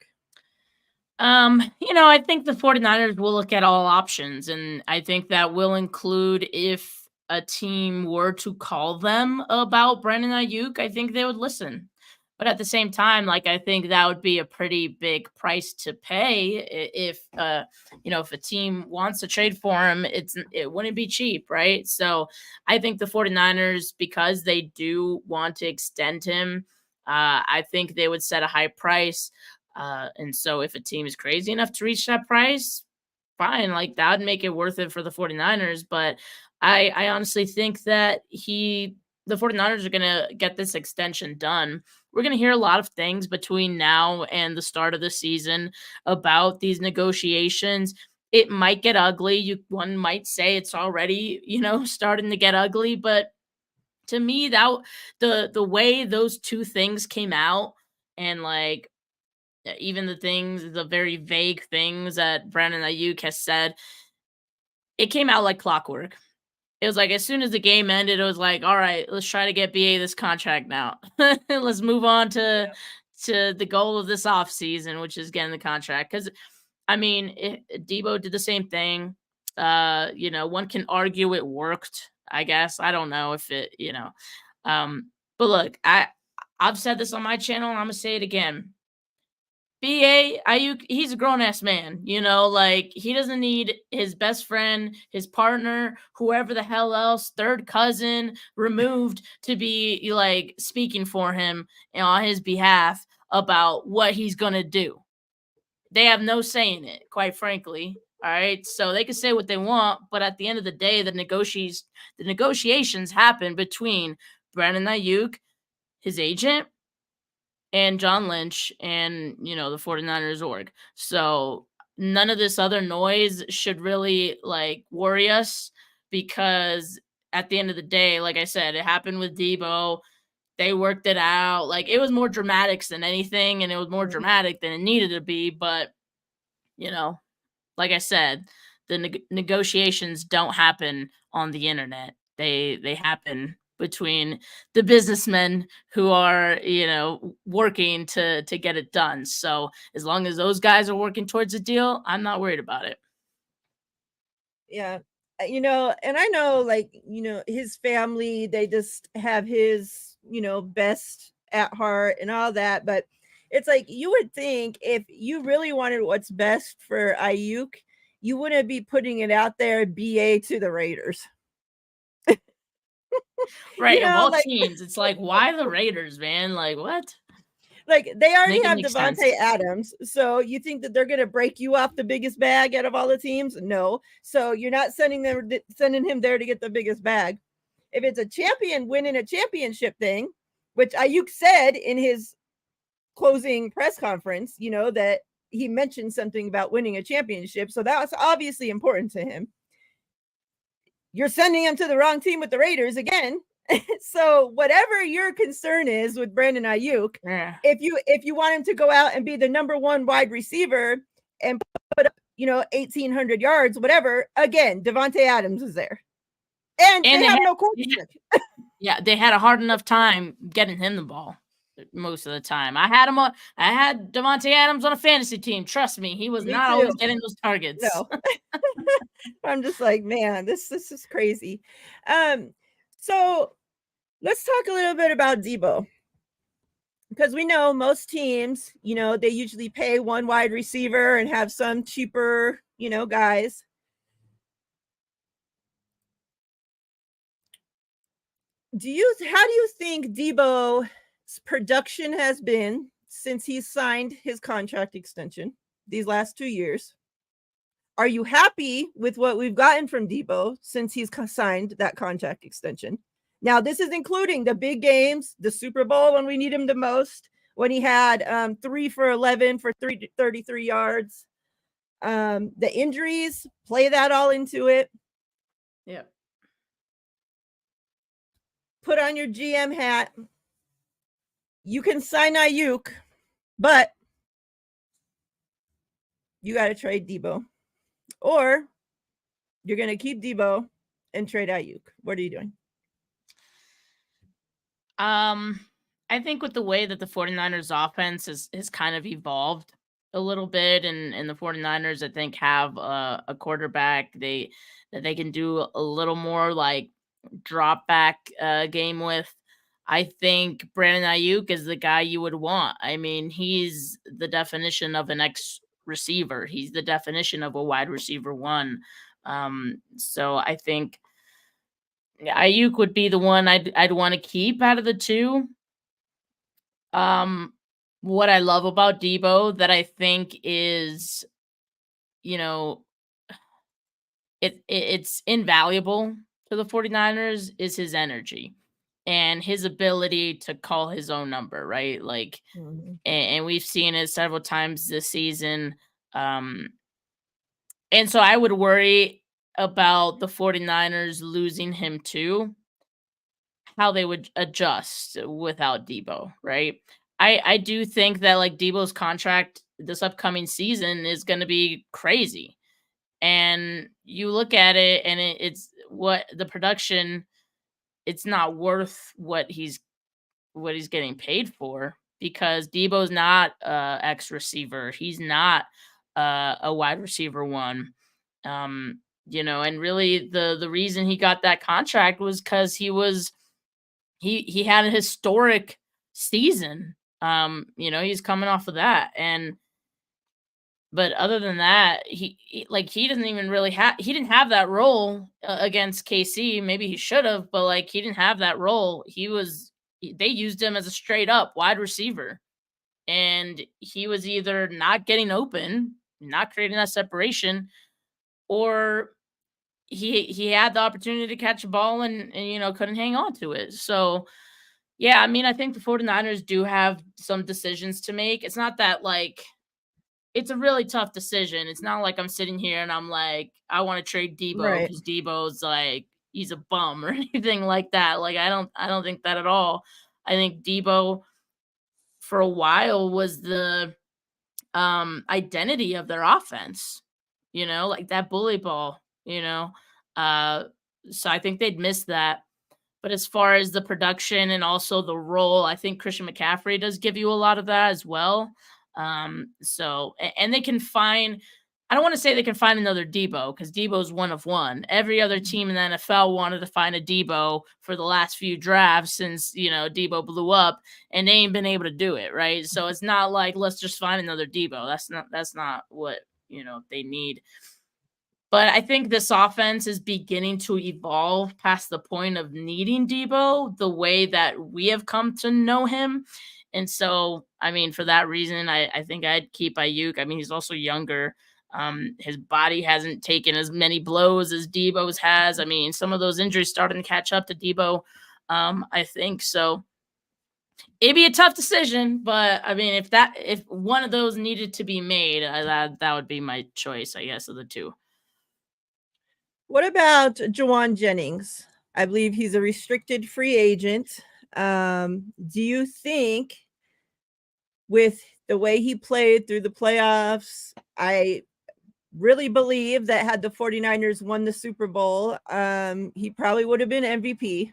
I think the 49ers will look at all options, and I think that will include if a team were to call them about Brandon Ayuk, I think they would listen. But at the same time, like, I think that would be a pretty big price to pay if if a team wants to trade for him, it wouldn't be cheap, right? So I think the 49ers, because they do want to extend him, I think they would set a high price. And so if a team is crazy enough to reach that price, fine, like, that would make it worth it for the 49ers. But I honestly think that the 49ers are going to get this extension done. We're going to hear a lot of things between now and the start of the season about these negotiations. It might get ugly. One might say it's already, starting to get ugly. But to me, that the way those two things came out, and like, even the very vague things that Brandon Ayuk has said, it came out like clockwork. It was like, as soon as the game ended, it was like, all right, let's try to get BA this contract now. Let's move on to the goal of this offseason, which is getting the contract. Because, I mean, Debo did the same thing. One can argue it worked, I guess. I don't know if it, but look, I've said this on my channel, and I'm going to say it again. BA, Ayuk, he's a grown-ass man, like, he doesn't need his best friend, his partner, whoever the hell else, third cousin removed to be, like, speaking for him on his behalf about what he's gonna do. They have no say in it, quite frankly, all right? So they can say what they want, but at the end of the day, the negotiations happen between Brandon Ayuk, his agent, and John Lynch, and, the 49ers org. So none of this other noise should really, like, worry us, because at the end of the day, like I said, it happened with Debo. They worked it out. Like, it was more dramatics than anything, and it was more dramatic than it needed to be. But, like I said, the negotiations don't happen on the internet. They happen between the businessmen who are, working to get it done. So as long as those guys are working towards a deal, I'm not worried about it. Yeah. And I know, like, his family, they just have his, best at heart and all that. But it's like, you would think if you really wanted what's best for Ayuk, you wouldn't be putting it out there, BA to the Raiders. Right. Of all teams, it's like, why the Raiders, man? Like, what? Like, they already have Devontae Adams. So you think that they're going to break you off the biggest bag out of all the teams? No. So you're not sending him there to get the biggest bag. If it's a champion winning a championship thing, which Ayuk said in his closing press conference, that he mentioned something about winning a championship. So that was obviously important to him. You're sending him to the wrong team with the Raiders again. So whatever your concern is with Brandon Ayuk, if you want him to go out and be the number one wide receiver and put up, 1,800 yards, whatever, again, Devontae Adams is there. And they have no quarterback. Yeah, they had a hard enough time getting him the ball most of the time. I had Devontae Adams on a fantasy team. Trust me, he was Me not too. always getting those targets. No. I'm just like, man, this is crazy. So let's talk a little bit about Debo. Because we know most teams, they usually pay one wide receiver and have some cheaper, guys. How do you think Debo's production has been since he's signed his contract extension these last 2 years? Are you happy with what we've gotten from Debo since he's signed that contract extension? Now, this is including the big games, the Super Bowl when we need him the most, when he had 3 for 11 for 33 yards. The injuries, play that all into it. Yeah. Put on your GM hat. You can sign Ayuk, but you got to trade Debo. Or you're going to keep Debo and trade Ayuk. What are you doing? I think with the way that the 49ers offense has kind of evolved a little bit, and the 49ers, I think, have a quarterback that they can do a little more like drop back game with. I think Brandon Ayuk is the guy you would want. I mean, he's the definition of an X receiver. He's the definition of a wide receiver one. So I think Ayuk would be the one I'd want to keep out of the two. What I love about Debo that I think is, you know, it's invaluable to the 49ers is his energy and his ability to call his own number, right? Like, and we've seen it several times this season. And so I would worry about the 49ers losing him too, how they would adjust without Debo, right? I do think that like Debo's contract this upcoming season is going to be crazy. And you look at it and it's what the production, it's not worth what he's getting paid for because Debo's not X receiver. He's not a wide receiver one. And really the reason he got that contract was cuz he had a historic season. He's coming off of that, but other than that, he doesn't even really he didn't have that role against KC. Maybe he should have, but like he didn't have that role. They used him as a straight up wide receiver, and he was either not getting open, not creating that separation, or he had the opportunity to catch a ball and couldn't hang on to it. So yeah, I mean, I think the 49ers do have some decisions to make. It's not that like it's a really tough decision. It's not like I'm sitting here and I'm like, I want to trade Debo Right. because Debo's like he's a bum or anything like that. Like I don't think that at all. I think Debo for a while was the identity of their offense, like that bully ball, Uh so I think they'd miss that. But as far as the production and also the role, I think Christian McCaffrey does give you a lot of that as well. And they can find, I don't want to say they can find another Debo because Debo's one of one. Every other team in the NFL wanted to find a Debo for the last few drafts since, Debo blew up and they ain't been able to do it. Right. So it's not like, let's just find another Debo. That's not what, they need. But I think this offense is beginning to evolve past the point of needing Debo the way that we have come to know him. And so, I mean, for that reason, I think I'd keep Ayuk. I mean, he's also younger. His body hasn't taken as many blows as Debo's has. I mean, some of those injuries starting to catch up to Debo. I think so. It'd be a tough decision, but I mean, if one of those needed to be made, that would be my choice, I guess, of the two. What about Jawan Jennings? I believe he's a restricted free agent. Do you think with the way he played through the playoffs, I really believe that had the 49ers won the Super Bowl, he probably would have been MVP.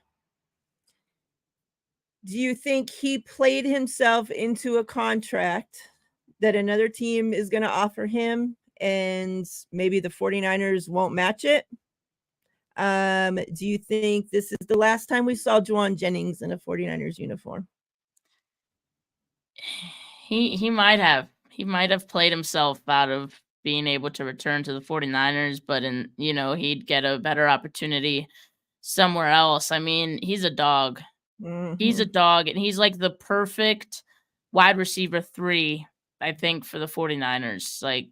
Do you think he played himself into a contract that another team is going to offer him and maybe the 49ers won't match it? Do you think this is the last time we saw Juwan Jennings in a 49ers uniform? He might have. He might have played himself out of being able to return to the 49ers, but he'd get a better opportunity somewhere else. I mean, he's a dog. He's a Mhm. dog, and he's like the perfect wide receiver 3, I think, for the 49ers. Like,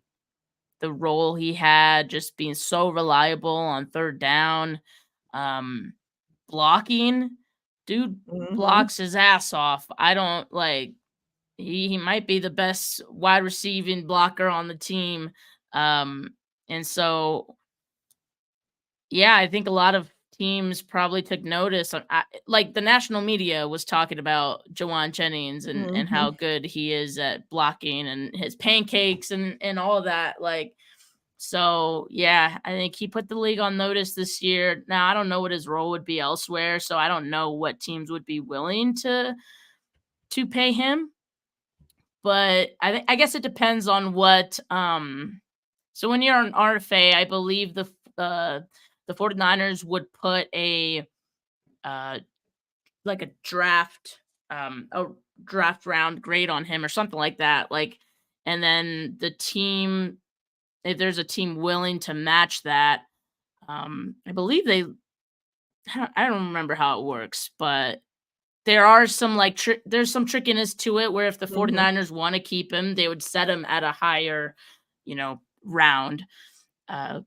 the role he had, just being so reliable on 3rd down, um, blocking. Dude Mhm. blocks his ass off. I don't like he might be the best wide receiving blocker on the team. And so yeah, I think a lot of teams probably took notice. Like the national media was talking about Jawan Jennings and how Mhm. good he is at blocking and his pancakes and all of that. Like, so yeah, I think he put the league on notice this year. Now I don't know what his role would be elsewhere, so I don't know what teams would be willing to pay him. But I guess it depends on what. So when you're an RFA, I believe the 49ers would put uh like a draft round grade on him or something like that. Like, and then the team, if there's a team willing to match that, I believe I don't remember how it works, but there are some there's some trickiness to it where if the Mhm. 49ers want to keep him, they would set him at a higher, round. Uh,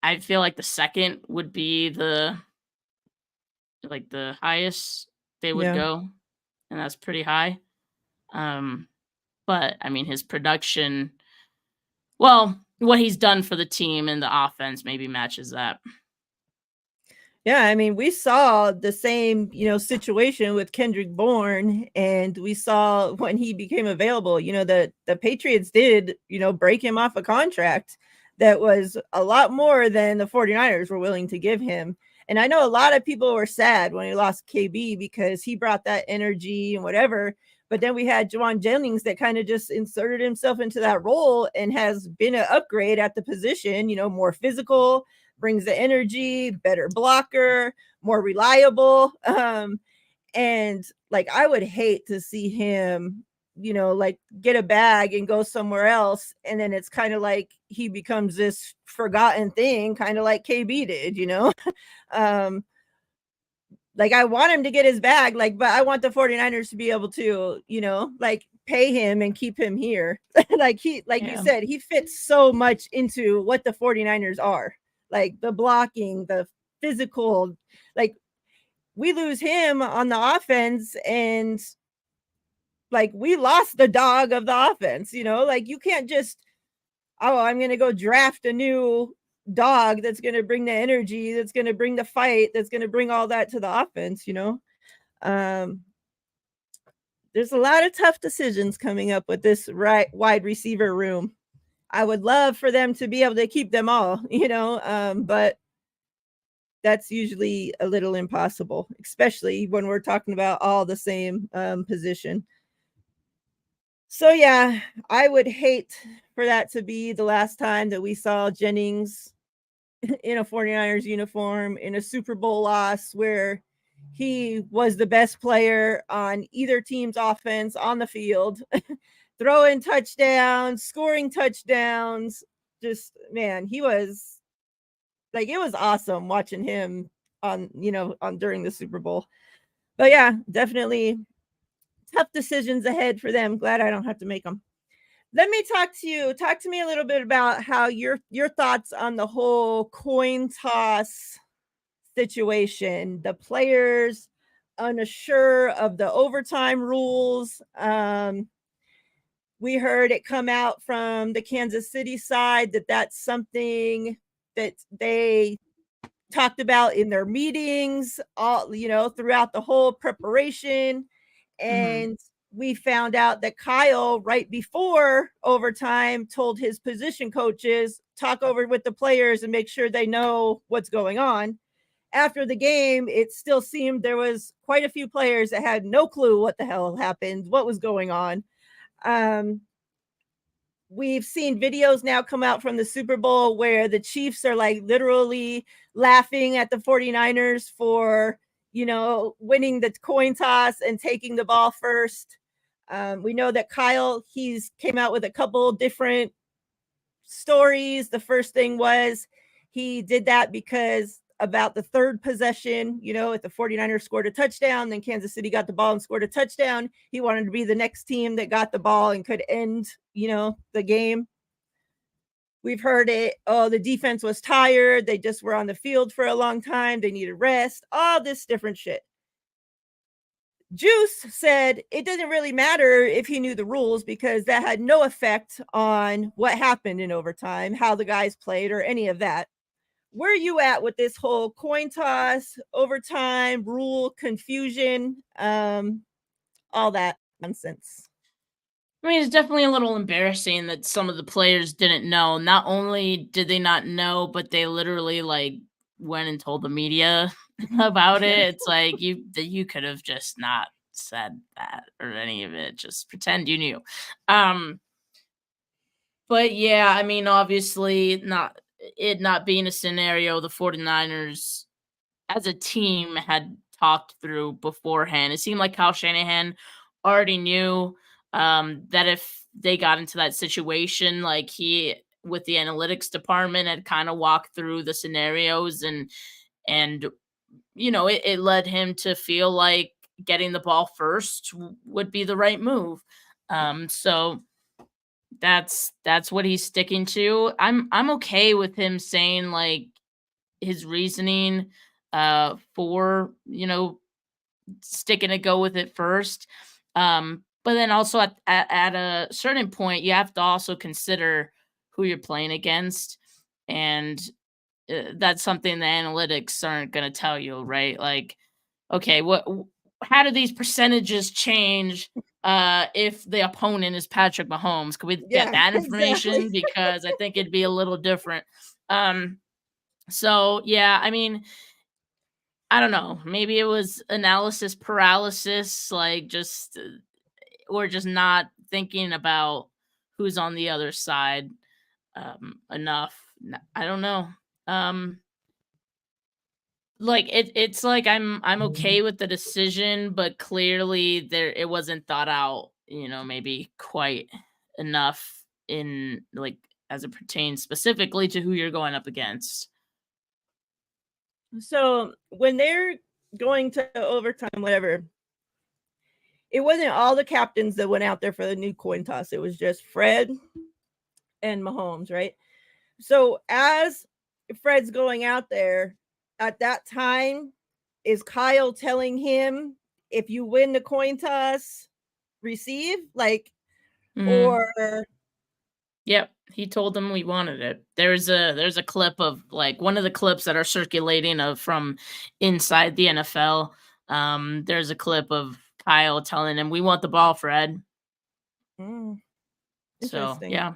I feel like the second would be the highest they would Yeah. go, and that's pretty high. Um, but I mean, his production, well, what he's done for the team and the offense maybe matches that. Yeah, I mean, we saw the same, situation with Kendrick Bourne, and we saw when he became available, the Patriots did, break him off a contract that was a lot more than the 49ers were willing to give him. And I know a lot of people were sad when he lost KB because he brought that energy and whatever. But then we had Juwan Jennings that kind of just inserted himself into that role and has been an upgrade at the position, more physical, brings the energy, better blocker, more reliable. And like I would hate to see him, like get a bag and go somewhere else. And then it's kind of like he becomes this forgotten thing, kind of like KB did. um, like I want him to get his bag, like, but I want the 49ers to be able to, like pay him and keep him here. Like you Yeah. said, he fits so much into what the 49ers are. Like the blocking, the physical, like we lose him on the offense and like we lost the dog of the offense, like you can't just, oh, I'm going to go draft a new dog that's going to bring the energy, that's going to bring the fight, that's going to bring all that to the offense. Um, there's a lot of tough decisions coming up with this right wide receiver room. I would love for them to be able to keep them all, but that's usually a little impossible, especially when we're talking about all the same position. So yeah, I would hate for that to be the last time that we saw Jennings in a 49ers uniform in a Super Bowl loss where he was the best player on either team's offense on the field, throwing touchdowns, scoring touchdowns. Just man, he was like it was awesome watching him on during the Super Bowl. But yeah, definitely tough decisions ahead for them. Glad I don't have to make them. Let me talk to you. Talk to me a little bit about how your thoughts on the whole coin toss situation. The players unsure of the overtime rules. We heard it come out from the Kansas City side that that's something that they talked about in their meetings all throughout the whole preparation. Hmm. And we found out that Kyle, right before overtime, told his position coaches, talk over with the players and make sure they know what's going on. after the game, it still seemed there was quite a few players that had no clue what the hell happened, what was going on. We've seen videos now come out from the Super Bowl where the Chiefs are like literally laughing at the 49ers for, winning the coin toss and taking the ball first. We know that Kyle, he's came out with a couple different stories. The first thing was he did that because about the third possession, if the 49ers scored a touchdown, then Kansas City got the ball and scored a touchdown. He wanted to be the next team that got the ball and could end, the game. We've heard it. Oh, the defense was tired. They just were on the field for a long time. They needed rest. All this different shit. Juice said it doesn't really matter if he knew the rules because that had no effect on what happened in overtime, how the guys played, or any of that. Where are you at with this whole coin toss, overtime, rule, confusion, all that nonsense? I mean, it's definitely a little embarrassing that some of the players didn't know. Not only did they not know, but they literally like went and told the media about it. It's like you could have just not said that or any of it. Just pretend you knew. But yeah, I mean, obviously not being a scenario the 49ers as a team had talked through beforehand. It seemed like Kyle Shanahan already knew that if they got into that situation, like he with the analytics department had kind of walked through the scenarios and it led him to feel like getting the ball first would be the right move. So that's what he's sticking to. I'm okay with him saying like his reasoning for sticking to go with it first. But then also at a certain point, you have to also consider who you're playing against, and that's something the analytics aren't going to tell you, right? Like, okay, how do these percentages change if the opponent is Patrick Mahomes? Could we get that information? Exactly. Because I think it'd be a little different. So yeah, I mean, I don't know. Maybe it was analysis paralysis, like just or just not thinking about who's on the other side enough. I don't know. Um like it's like I'm okay with the decision, but clearly it wasn't thought out, maybe quite enough in like as it pertains specifically to who you're going up against. So when they're going to overtime, whatever, it wasn't all the captains that went out there for the new coin toss. It was just Fred and Mahomes, right? So as Fred's going out there at that time, is Kyle telling him if you win the coin toss, receive? Like, or Yep, he told them we wanted it. There's a clip of like one of the clips that are circulating of from inside the NFL. There's a clip of Kyle telling him we want the ball, Fred. So interesting. yeah.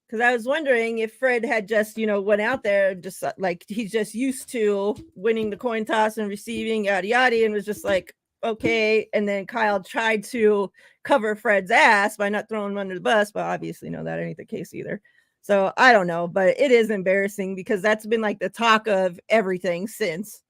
Because I was wondering if Fred had just, went out there just like he's just used to winning the coin toss and receiving yada yada and was just like, okay. And then Kyle tried to cover Fred's ass by not throwing him under the bus, but obviously, no, that ain't the case either. So I don't know, but it is embarrassing because that's been like the talk of everything since.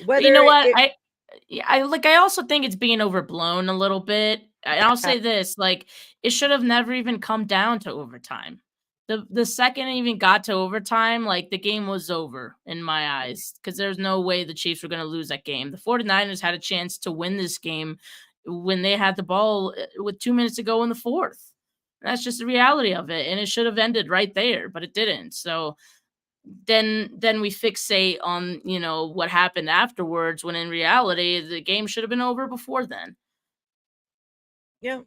Whether you know what I also think it's being overblown a little bit. I'll say this, like it should have never even come down to overtime. The second it even got to overtime, like the game was over in my eyes because there's no way the Chiefs were going to lose that game. The 49ers had a chance to win this game when they had the ball with 2 minutes to go in the fourth. That's just the reality of it. And it should have ended right there, but it didn't. So then we fixate on, what happened afterwards when in reality the game should have been over before then. Yeah,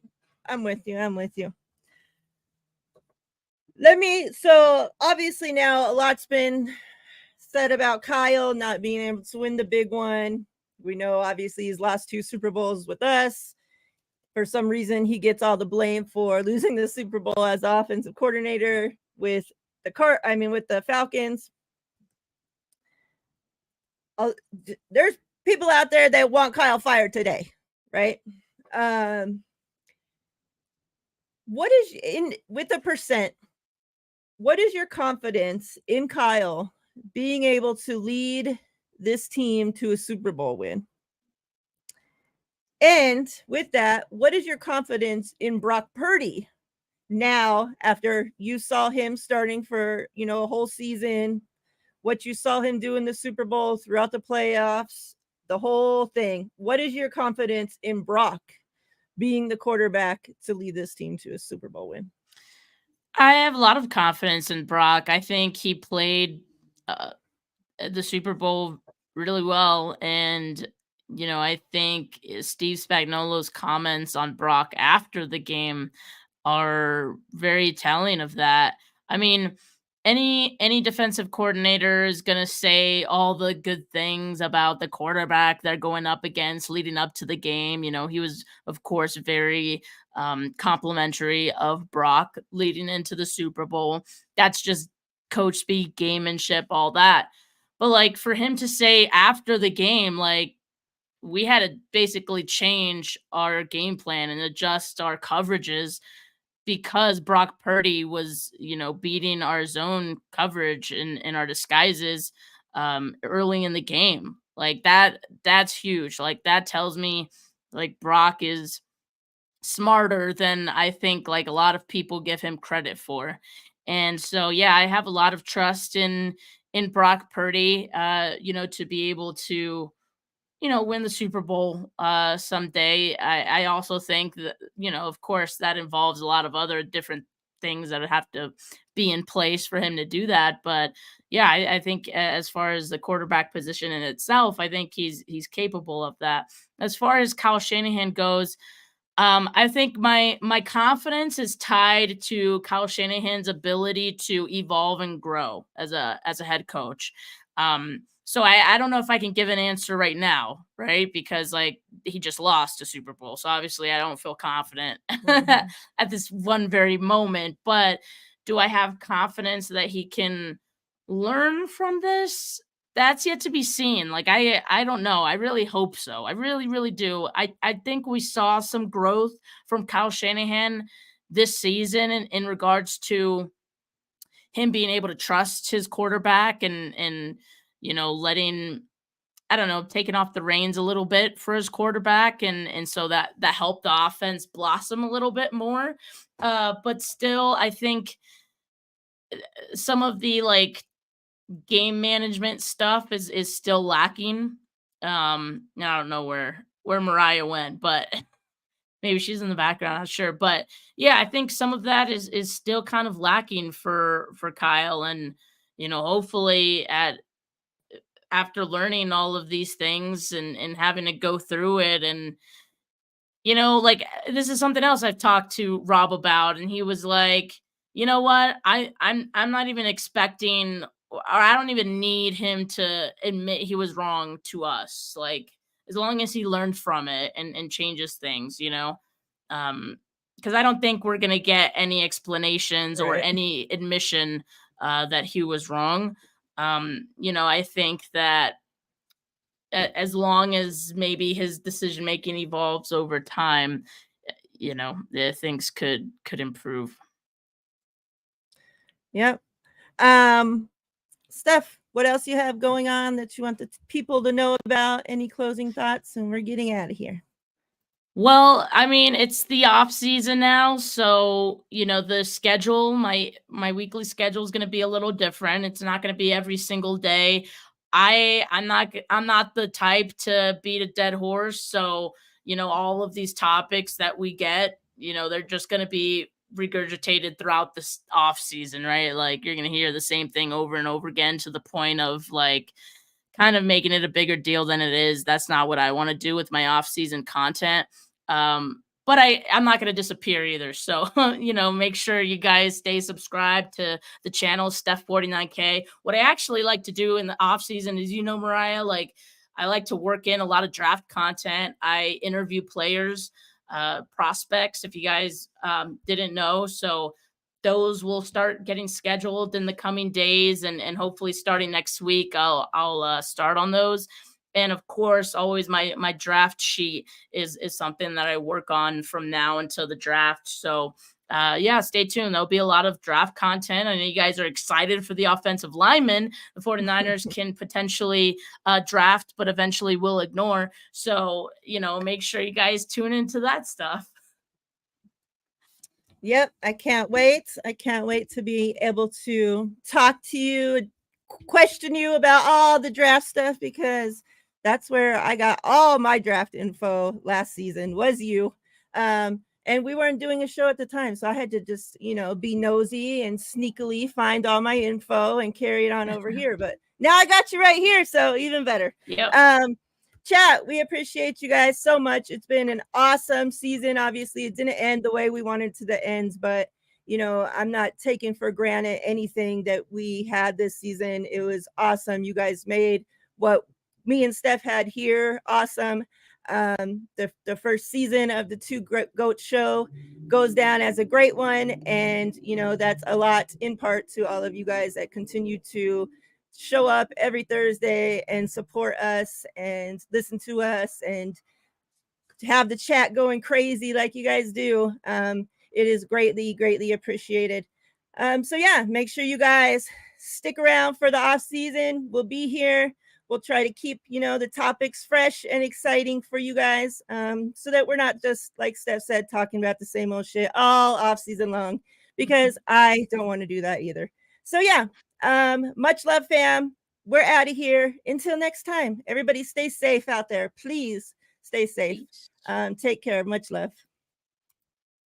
I'm with you. So obviously now a lot's been said about Kyle not being able to win the big one. We know obviously he's lost 2 Super Bowls with us. For some reason, he gets all the blame for losing the Super Bowl as offensive coordinator with the Falcons. there's people out there that want Kyle fired today, right? What is in with the percent? What is your confidence in Kyle being able to lead this team to a Super Bowl win? And with that, what is your confidence in Brock Purdy now after you saw him starting for, a whole season, what you saw him do in the Super Bowl throughout the playoffs, the whole thing? What is your confidence in Brock being the quarterback to lead this team to a Super Bowl win? I have a lot of confidence in Brock. I think he played uh, the Super Bowl really well. And, I think Steve Spagnuolo's comments on Brock after the game are very telling of that. I mean, any defensive coordinator is going to say all the good things about the quarterback they're going up against leading up to the game. He was of course very complimentary of Brock leading into the Super Bowl. That's just coach speak, gamemanship, all that. But like for him to say after the game, like we had to basically change our game plan and adjust our coverages because Brock Purdy was, beating our zone coverage in our disguises early in the game. Like that's huge. Like that tells me like Brock is smarter than I think like a lot of people give him credit for. And so yeah, I have a lot of trust in Brock Purdy to be able to win the Super Bowl someday. I also think that, of course, that involves a lot of other different things that would have to be in place for him to do that. But yeah, I think as far as the quarterback position in itself, I think he's capable of that. As far as Kyle Shanahan goes, I think my confidence is tied to Kyle Shanahan's ability to evolve and grow as a head coach. So I don't know if I can give an answer right now, right? Because like he just lost a Super Bowl, so obviously I don't feel confident at this one very moment. But do I have confidence that he can learn from this? That's yet to be seen. Like I don't know. I really hope so. I really really do. I think we saw some growth from Kyle Shanahan this season in regards to him being able to trust his quarterback and letting I don't know, taking off the reins a little bit for his quarterback and so that helped the offense blossom a little bit more. But still I think some of the like game management stuff is still lacking. I don't know where Miriah went, but maybe she's in the background, I'm not sure. But yeah, I think some of that is still kind of lacking for Kyle. And, hopefully at after learning all of these things and having to go through it and like this is something else I've talked to Rob about, and he was like, you know what, I'm not even expecting, or I don't even need him to admit he was wrong to us. Like as long as he learned from it and changes things, because I don't think we're gonna get any explanations or Right. any admission that he was wrong. I think that as long as maybe his decision making evolves over time, the things could improve. Yep. Steph, what else you have going on that you want the people to know about? Any closing thoughts? And we're getting out of here. Well, I mean, it's the off season now, so the schedule, my weekly schedule is going to be a little different. It's not going to be every single day. I'm not the type to beat a dead horse, so all of these topics that we get, they're just going to be regurgitated throughout this off season, right? Like you're going to hear the same thing over and over again to the point of like kind of making it a bigger deal than it is. That's not what I want to do with my off-season content. But I'm not going to disappear either. So, make sure you guys stay subscribed to the channel, Steph 49K. What I actually like to do in the off season is, Miriah, like I like to work in a lot of draft content. I interview players, prospects, if you guys didn't know. So those will start getting scheduled in the coming days, and hopefully starting next week, I'll start on those. And of course, always my draft sheet is something that I work on from now until the draft. So yeah, stay tuned. There'll be a lot of draft content. I know you guys are excited for the offensive linemen the 49ers can potentially draft, but eventually will ignore. So, make sure you guys tune into that stuff. Yep, I can't wait. I can't wait to be able to talk to you, question you about all the draft stuff, because that's where I got all my draft info last season, was you. And we weren't doing a show at the time, so I had to just, be nosy and sneakily find all my info and carry it on over here. But now I got you right here, so even better. Yep. Chat, we appreciate you guys so much. It's been an awesome season. Obviously, it didn't end the way we wanted to the ends, but I'm not taking for granted anything that we had this season. It was awesome. You guys made what me and Steph had here awesome. The first season of the Two Goat Show goes down as a great one, and that's a lot in part to all of you guys that continue to show up every Thursday and support us and listen to us and have the chat going crazy like you guys do. It is greatly appreciated. So yeah, make sure you guys stick around for the off season. We'll be here. We'll try to keep, the topics fresh and exciting for you guys, so that we're not just, like Steph said, talking about the same old shit all off season long, because I don't want to do that either. So yeah, much love, fam. We're out of here. Until next time, everybody stay safe out there. Please stay safe. Take care. Much love.